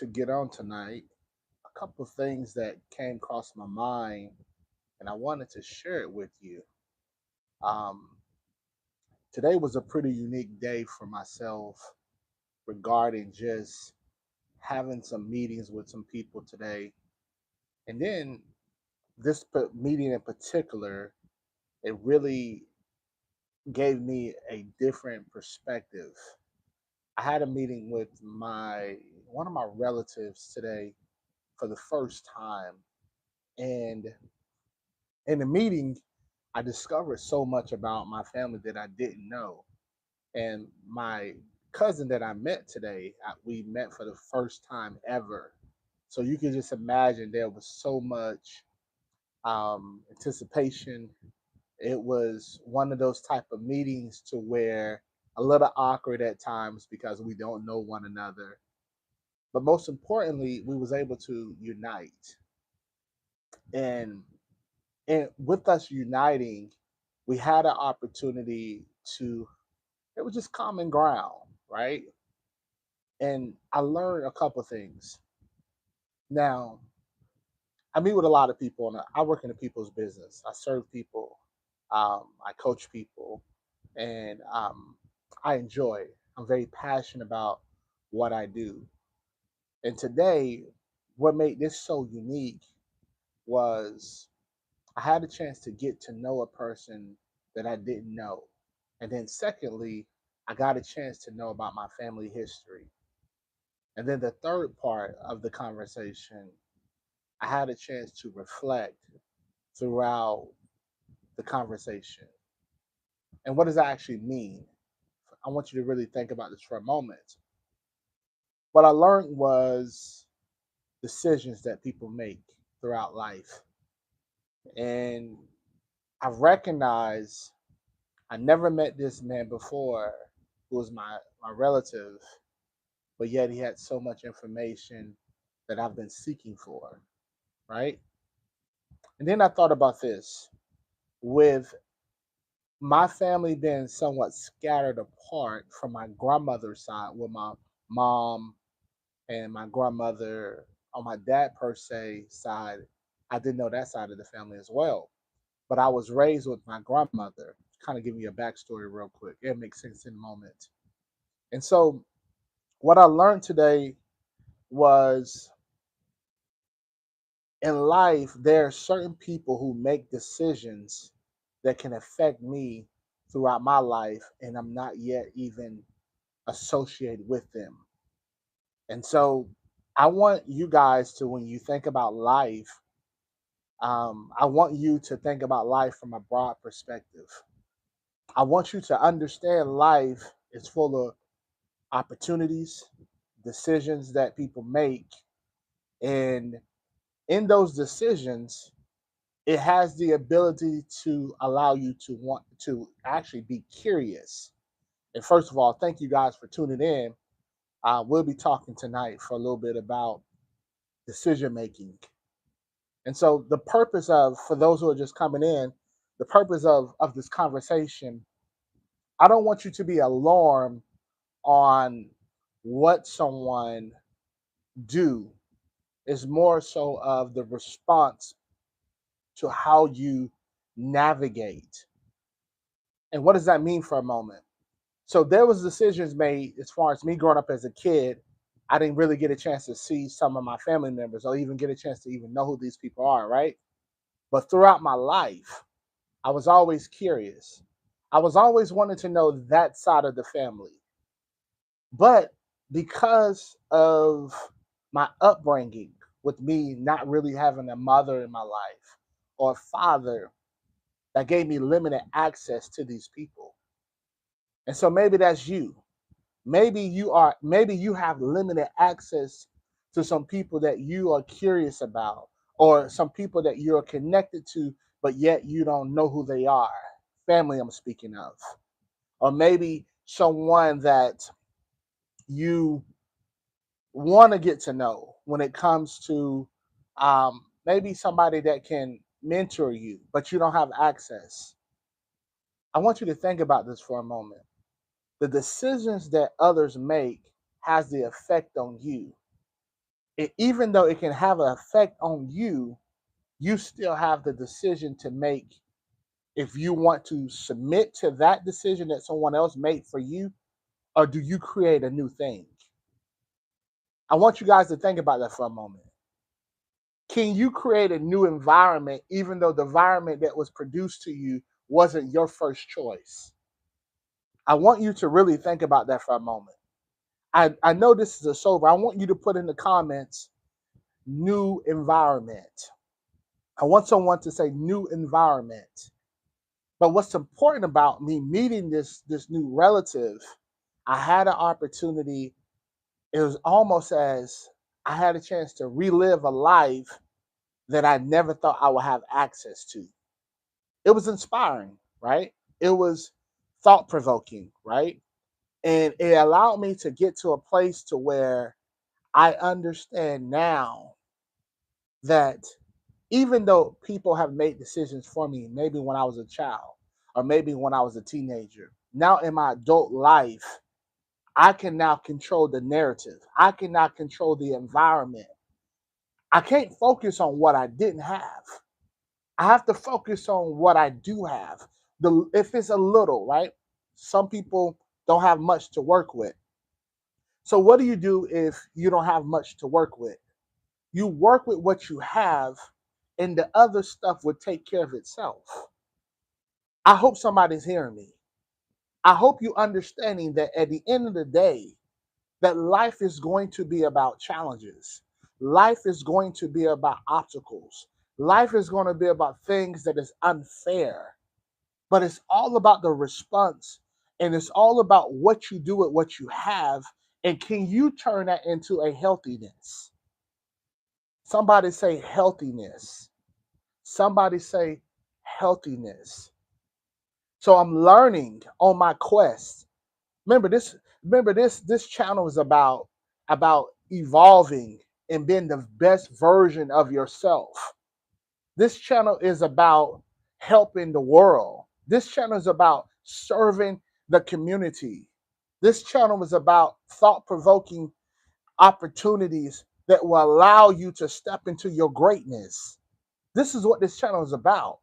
to get on tonight, a couple of things that came across my mind, and I wanted to share it with you. Um, Today was a pretty unique day for myself regarding just having some meetings with some people today. And then meeting in particular, it really gave me a different perspective. I had a meeting with my one of my relatives today for the first time, and in the meeting, I discovered so much about my family that I didn't know. And my cousin that I met today, we met for the first time ever. So you can just imagine there was so much anticipation. It was one of those type of meetings to where a little awkward at times because we don't know one another. But most importantly, we was able to unite. And with us uniting, we had an opportunity to, it was just common ground, right? And I learned a couple things. Now, I meet with a lot of people, and I work in the people's business. I serve people, I coach people, and I enjoy. I'm very passionate about what I do. And today, what made this so unique was I had a chance to get to know a person that I didn't know. And then, secondly, I got a chance to know about my family history. And then the third part of the conversation, I had a chance to reflect throughout the conversation. And what does that actually mean? I want you to really think about this for a moment. What I learned was decisions that people make throughout life. And I recognize I never met this man before who was my relative, but yet he had so much information that I've been seeking for, right? And then I thought about this with my family being somewhat scattered apart from my grandmother's side, with my mom and my grandmother on my dad per se side. I didn't know that side of the family as well. But I was raised with my grandmother. Kind of give you a backstory real quick. It makes sense in a moment. And so what I learned today was in life, there are certain people who make decisions that can affect me throughout my life, and I'm not yet even associated with them. And so I want you guys to, when you think about life, I want you to think about life from a broad perspective. I want you to understand life is full of opportunities, decisions that people make, and in those decisions, it has the ability to allow you to want to actually be curious. And first of all, thank you guys for tuning in. We'll be talking tonight for a little bit about decision making. And so, the purpose of, for those who are just coming in, the purpose of this conversation, I don't want you to be alarmed on what someone do. Is more so of the response to how you navigate. And what does that mean for a moment? So there was decisions made as far as me growing up as a kid. I didn't really get a chance to see some of my family members or even get a chance to even know who these people are, right? But throughout my life, I was always curious. I was always wanting to know that side of the family. But because of my upbringing, with me not really having a mother in my life or a father that gave me limited access to these people. And so maybe that's you. Maybe you have limited access to some people that you are curious about, or some people that you're connected to, but yet you don't know who they are. Family I'm speaking of. Or maybe someone that you want to get to know when it comes to maybe somebody that can mentor you, but you don't have access. I want you to think about this for a moment. The decisions that others make has the effect on you. even though it can have an effect on you, you still have the decision to make if you want to submit to that decision that someone else made for you, or do you create a new thing? I want you guys to think about that for a moment. Can you create a new environment even though the environment that was produced to you wasn't your first choice? I want you to really think about that for a moment. I know this is a sober. I want you to put in the comments new environment. I want someone to say new environment. But what's important about me meeting this new relative, I had an opportunity. It was almost as I had a chance to relive a life that I never thought I would have access to. It was inspiring, right? It was thought provoking, right? And it allowed me to get to a place to where I understand now that even though people have made decisions for me, maybe when I was a child or maybe when I was a teenager, now in my adult life, I can now control the narrative. I can now control the environment. I can't focus on what I didn't have. I have to focus on what I do have. If it's a little, right? Some people don't have much to work with. So what do you do if you don't have much to work with? You work with what you have, and the other stuff would take care of itself. I hope somebody's hearing me. I hope you understanding that at the end of the day, that life is going to be about challenges. Life is going to be about obstacles. Life is going to be about things that is unfair. But it's all about the response, and it's all about what you do with what you have, and can you turn that into a healthiness? Somebody say healthiness. Somebody say healthiness. So I'm learning on my quest. Remember this. Remember this channel is about evolving and being the best version of yourself. This channel is about helping the world. This channel is about serving the community. This channel is about thought-provoking opportunities that will allow you to step into your greatness. This is what this channel is about.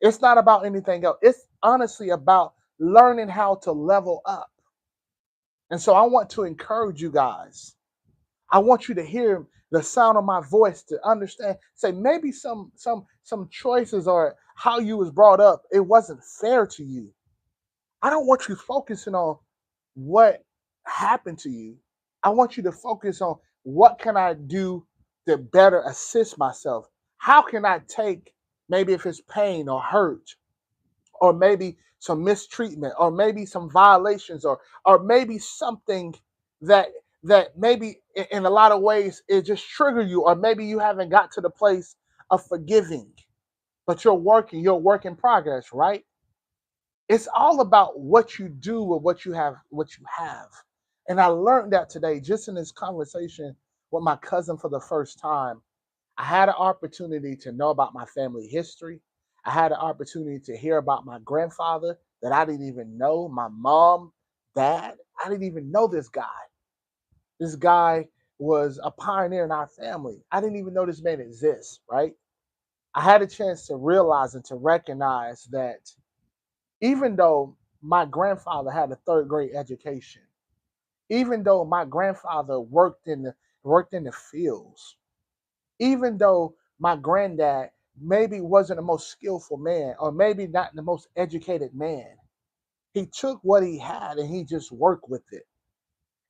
It's not about anything else. It's honestly about learning how to level up. And so I want to encourage you guys. I want you to hear the sound of my voice to understand. Say maybe some choices or how you was brought up, it wasn't fair to you. I don't want you focusing on what happened to you. I want you to focus on what can I do to better assist myself? How can I take maybe if it's pain or hurt or maybe some mistreatment or maybe some violations or maybe something that that maybe in a lot of ways it just trigger you or maybe you haven't got to the place of forgiving but you're a work in progress, right? It's all about what you do with what you have. And I learned that today just in this conversation with my cousin for the first time. I had an opportunity to know about my family history. I had an opportunity to hear about my grandfather that I didn't even know, my mom, dad. I didn't even know this guy. This guy was a pioneer in our family. I didn't even know this man exists, right? I had a chance to realize and to recognize that even though my grandfather had a third grade education, even though my grandfather worked in the fields, even though my granddad maybe wasn't the most skillful man or maybe not the most educated man, he took what he had and he just worked with it.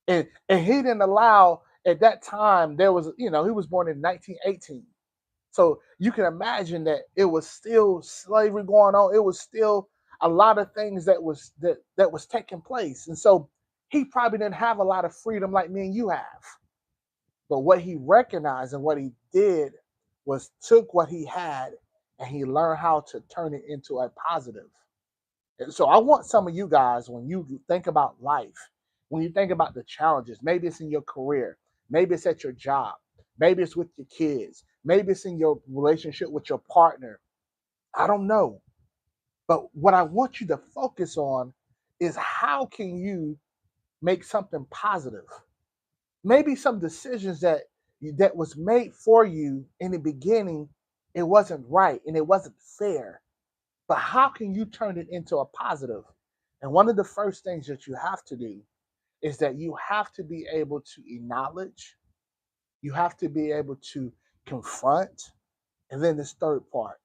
And he didn't allow at that time there was, he was born in 1918. So you can imagine that it was still slavery going on. It was still a lot of things that was taking place. And so he probably didn't have a lot of freedom like me and you have. But what he recognized and what he did was took what he had and he learned how to turn it into a positive. And so I want some of you guys, when you think about life, when you think about the challenges, maybe it's in your career, maybe it's at your job, maybe it's with your kids, maybe it's in your relationship with your partner. I don't know. But what I want you to focus on is how can you make something positive? Maybe some decisions that that was made for you in the beginning, it wasn't right and it wasn't fair. But how can you turn it into a positive? And one of the first things that you have to do is that you have to be able to acknowledge, you have to be able to confront, and then this third part,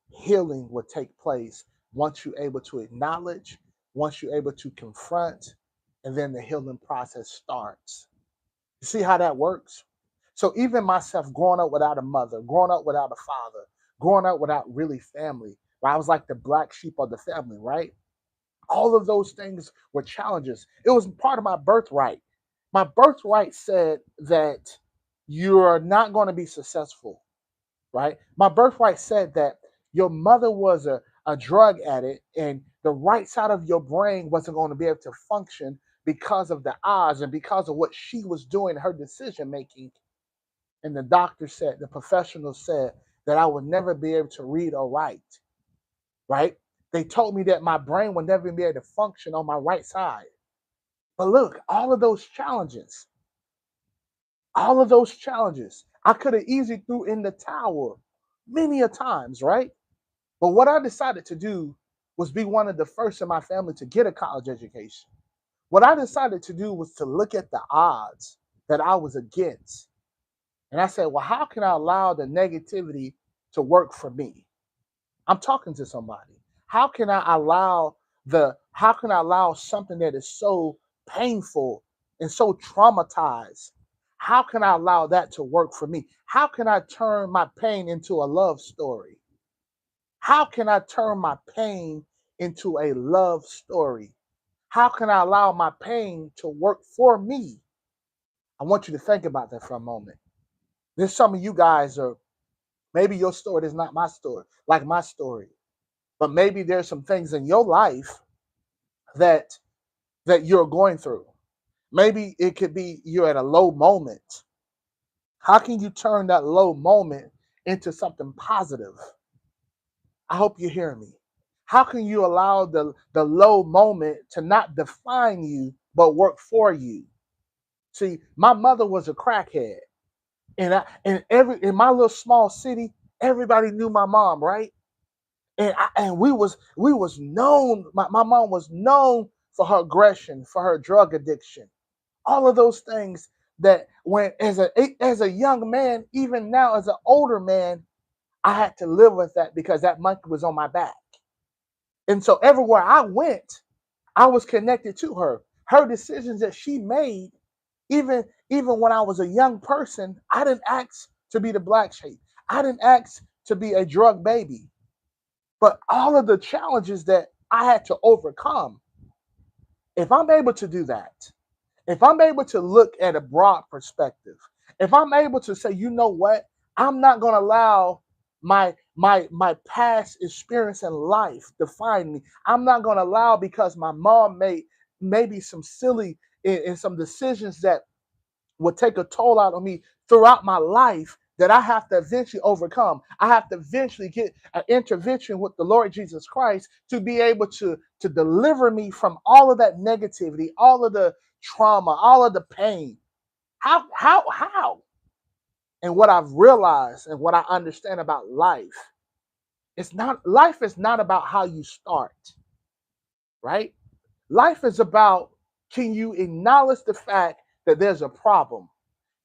healing will take place once you're able to acknowledge, once you're able to confront, and then the healing process starts. You see how that works? So even myself growing up without a mother, growing up without a father, growing up without really family, where I was like the black sheep of the family, right? All of those things were challenges. It was part of my birthright. My birthright said that you're not going to be successful, right? My birthright said that your mother was a drug addict and the right side of your brain wasn't going to be able to function because of the odds and because of what she was doing, her decision making. And the doctor said, the professional said that I would never be able to read or write, right? They told me that my brain would never be able to function on my right side. But look, all of those challenges, I could have easily threw in the towel many a times, right? But what I decided to do was be one of the first in my family to get a college education. What I decided to do was to look at the odds that I was against. And I said, well, how can I allow the negativity to work for me? I'm talking to somebody. How can I allow something that is so painful and so traumatized? How can I allow that to work for me? How can I turn my pain into a love story? How can I turn my pain into a love story? How can I allow my pain to work for me? I want you to think about that for a moment. There's some of you guys are, maybe your story is not my story, like my story, but maybe there's some things in your life that you're going through. Maybe it could be you're at a low moment. How can you turn that low moment into something positive? I hope you hear me. How can you allow the low moment to not define you but work for you? See, my mother was a crackhead. In my little small city, everybody knew my mom, right? And we was known, my mom was known for her aggression, for her drug addiction, all of those things that when as a young man, even now as an older man, I had to live with that because that monkey was on my back. And so everywhere I went, I was connected to her. Her decisions that she made, even when I was a young person, I didn't ask to be the black sheep. I didn't ask to be a drug baby. But all of the challenges that I had to overcome, if I'm able to do that, if I'm able to look at a broad perspective, if I'm able to say, you know what, I'm not going to allow my past experience in life define me. I'm not going to allow because my mom made maybe some silly and some decisions that will take a toll out on me throughout my life that I have to eventually overcome. I have to eventually get an intervention with the Lord Jesus Christ to be able to deliver me from all of that negativity, all of the trauma, all of the pain. How? And what I've realized and what I understand about life, life is not about how you start, right? Life is about, can you acknowledge the fact that there's a problem?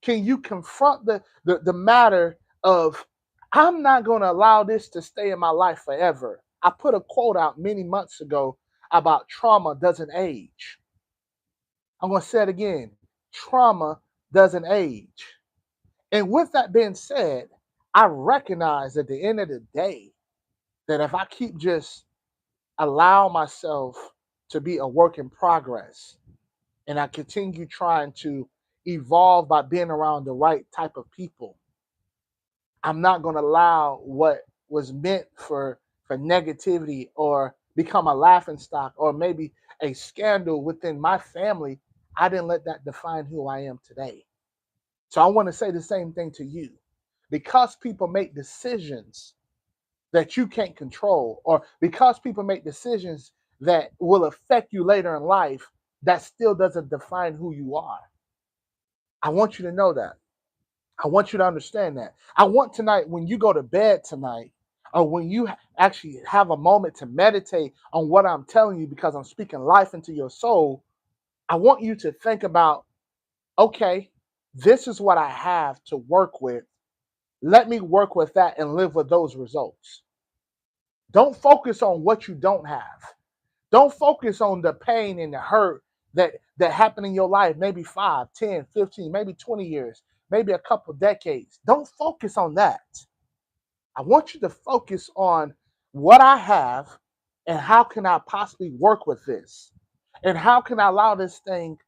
Can you confront the matter of, I'm not going to allow this to stay in my life forever? I put a quote out many months ago about trauma doesn't age. I'm going to say it again. Trauma doesn't age. And with that being said, I recognize at the end of the day that if I keep just allow myself to be a work in progress and I continue trying to evolve by being around the right type of people, I'm not going to allow what was meant for negativity or become a laughing stock or maybe a scandal within my family. I didn't let that define who I am today. So I want to say the same thing to you. Because people make decisions that you can't control, or because people make decisions that will affect you later in life, that still doesn't define who you are. I want you to know that. I want you to understand that. I want tonight, when you go to bed tonight, or when you actually have a moment to meditate on what I'm telling you, because I'm speaking life into your soul, I want you to think about, okay, this is what I have to work with. Let me work with that and live with those results. Don't focus on what you don't have. Don't focus on the pain and the hurt that happened in your life, maybe 5, 10, 15, maybe 20 years, maybe a couple decades. Don't focus on that. I want you to focus on what I have and how can I possibly work with this? And how can I allow this thing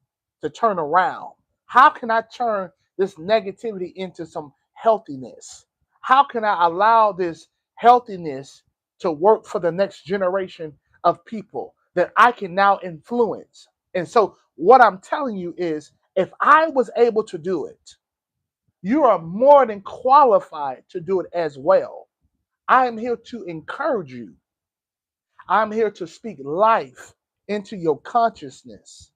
to turn around? How can I turn this negativity into some healthiness? How can I allow this healthiness to work for the next generation of people that I can now influence? And so, what I'm telling you is, if I was able to do it, you are more than qualified to do it as well. I am here to encourage you. I'm here to speak life into your consciousness.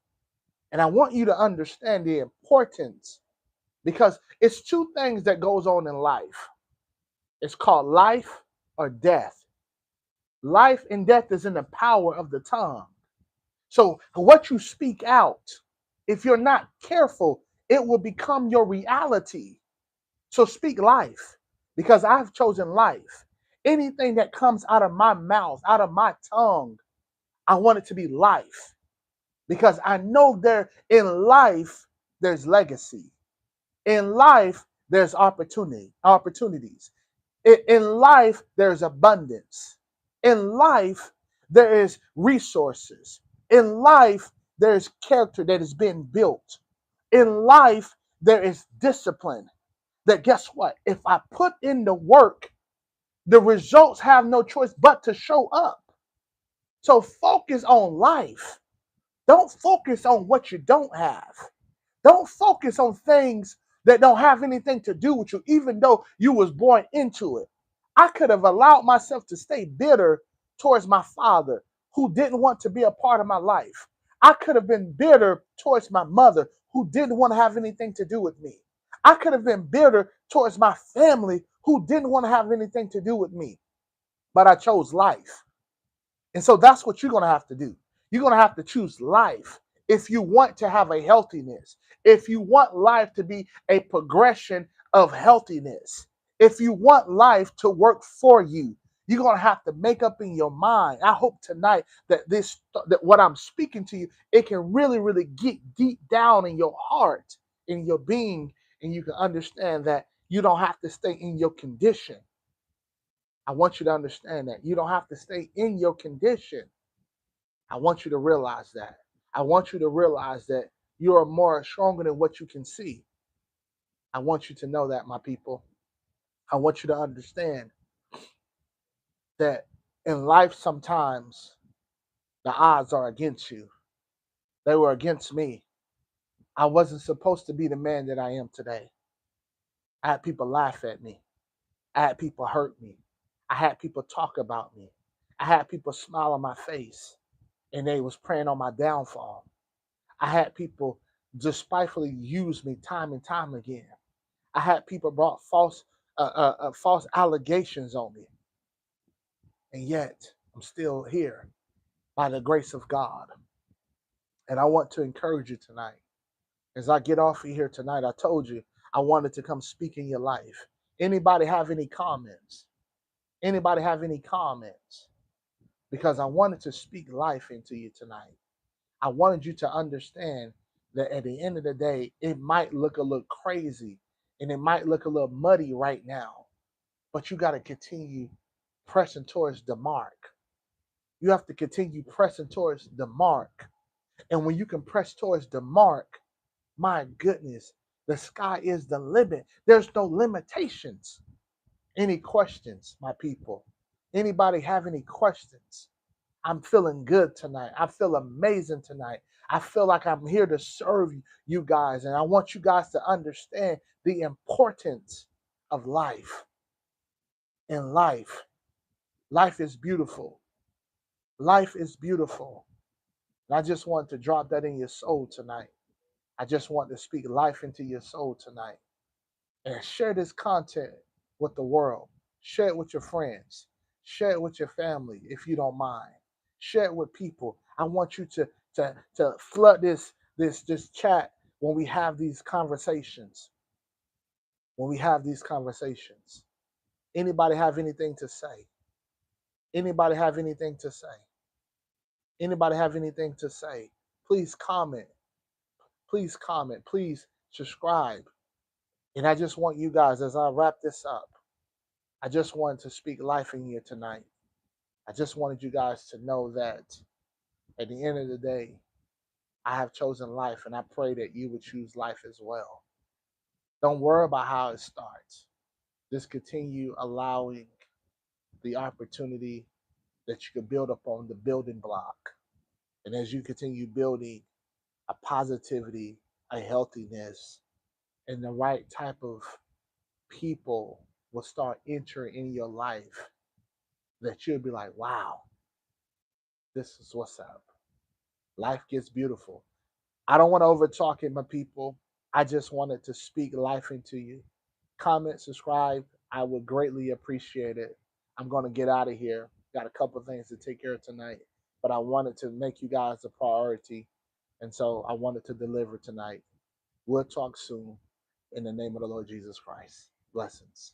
And I want you to understand the importance, because it's two things that goes on in life. It's called life or death. Life and death is in the power of the tongue. So what you speak out, if you're not careful, it will become your reality. So speak life, because I've chosen life. Anything that comes out of my mouth, out of my tongue, I want it to be life, because I know there in life there's legacy. In life there's opportunities. In life there's abundance. In life there is resources. In life there's character that is being built. In life there is discipline. That, guess what? If I put in the work, the results have no choice but to show up. So focus on life. Don't focus on what you don't have. Don't focus on things that don't have anything to do with you, even though you was born into it. I could have allowed myself to stay bitter towards my father, who didn't want to be a part of my life. I could have been bitter towards my mother, who didn't want to have anything to do with me. I could have been bitter towards my family, who didn't want to have anything to do with me. But I chose life. And so that's what you're going to have to do. You're going to have to choose life if you want to have a healthiness, if you want life to be a progression of healthiness, if you want life to work for you. You're going to have to make up in your mind. I hope tonight that what I'm speaking to you, it can really, really get deep down in your heart, in your being, and you can understand that you don't have to stay in your condition. I want you to understand that you don't have to stay in your condition. I want you to realize that. I want you to realize that you are more stronger than what you can see. I want you to know that, my people. I want you to understand that in life, sometimes the odds are against you. They were against me. I wasn't supposed to be the man that I am today. I had people laugh at me. I had people hurt me. I had people talk about me. I had people smile on my face, and they was praying on my downfall. I had people despitefully use me time and time again. I had people brought false allegations on me, and yet I'm still here by the grace of God. And I want to encourage you tonight. As I get off of here tonight, I told you I wanted to come speak in your life. Anybody have any comments? Anybody have any comments? Because I wanted to speak life into you tonight. I wanted you to understand that at the end of the day, it might look a little crazy and it might look a little muddy right now, but you got to continue pressing towards the mark. You have to continue pressing towards the mark. And when you can press towards the mark, my goodness, the sky is the limit. There's no limitations. Any questions, my people? Anybody have any questions? I'm feeling good tonight. I feel amazing tonight. I feel like I'm here to serve you guys. And I want you guys to understand the importance of life. In life, life is beautiful. Life is beautiful. And I just want to drop that in your soul tonight. I just want to speak life into your soul tonight. and share this content with the world. Share it with your friends. Share it with your family if you don't mind. Share it with people. I want you to flood this chat when we have these conversations. When we have these conversations. Anybody have anything to say? Anybody have anything to say? Anybody have anything to say? Please comment. Please comment. Please subscribe. And I just want you guys, as I wrap this up, I just wanted to speak life in you tonight. I just wanted you guys to know that at the end of the day, I have chosen life, and I pray that you would choose life as well. Don't worry about how it starts. Just continue allowing the opportunity that you can build upon the building block. And as you continue building a positivity, a healthiness, and the right type of people will start entering in your life, that you'll be like, wow, this is what's up. Life gets beautiful. I don't want to over talk it, my people. I just wanted to speak life into you. Comment, subscribe. I would greatly appreciate it. I'm going to get out of here. Got a couple of things to take care of tonight, but I wanted to make you guys a priority. And so I wanted to deliver tonight. We'll talk soon in the name of the Lord Jesus Christ. Blessings.